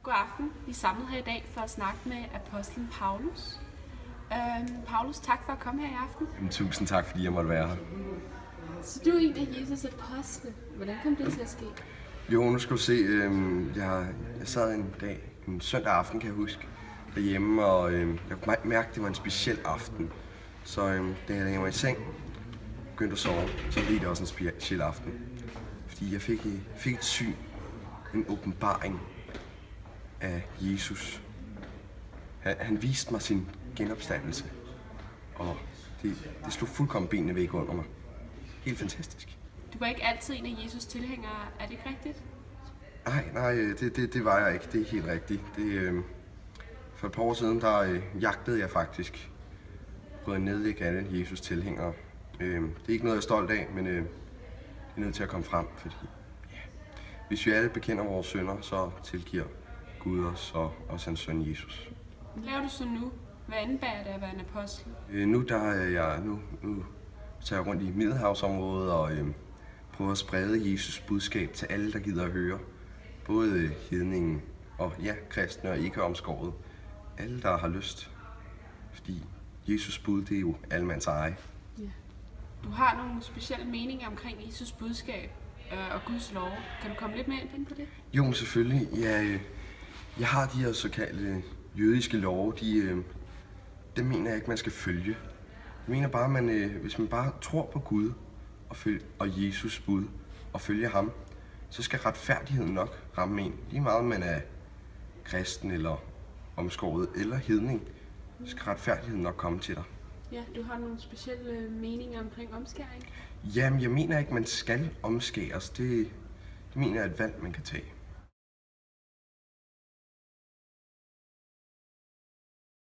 God aften. Vi er samlet her i dag for at snakke med apostlen Paulus. Paulus, tak for at komme her i aften. Jamen, tusind tak, fordi jeg måtte være her. Så du er en af Jesus' apostle. Hvordan kom det til at ske? Jo, nu skal du se. Jeg sad en dag, en søndag aften, kan jeg huske, derhjemme, og jeg kunne mærke, at det var en speciel aften. Så da jeg lagde mig i seng, begyndte at sove, så blev det også en speciel aften. Fordi jeg fik et syn, en åbenbaring af Jesus. Han viste mig sin genopstandelse, og det slog fuldkommen benene væk under mig. Helt fantastisk. Du var ikke altid en af Jesus' tilhængere, er det ikke rigtigt? Nej, det var jeg ikke. Det er helt rigtigt. For et par år siden, der jagtede jeg faktisk på at nedlægge alle Jesus' tilhængere. Det er ikke noget, jeg er stolt af, men det er nødt til at komme frem, fordi hvis vi alle bekender vores synder, så tilgiver Gud os og også hans søn Jesus. Hvad laver du så nu? Hvad indebærer det at være en apostel? Nu tager jeg rundt i Middelhavsområdet og prøver at sprede Jesus' budskab til alle, der gider at høre. Både hedningen og kristne og ikke omskåret. Alle, der har lyst. Fordi Jesus' bud, det er jo allemands eje. Ja. Du har nogle specielle meninger omkring Jesus' budskab og Guds lov. Kan du komme lidt mere ind på det? Jo, selvfølgelig. Jeg har de her såkaldte jødiske love, dem mener jeg ikke, man skal følge. Jeg mener bare, hvis man bare tror på Gud og Jesus bud og følger ham, så skal retfærdigheden nok ramme en. Lige meget man er kristen eller omskåret eller hedning, så skal retfærdigheden nok komme til dig. Ja, du har nogle specielle meninger omkring omskæring? Jamen, jeg mener ikke, man skal omskæres. Det mener jeg er et valg, man kan tage.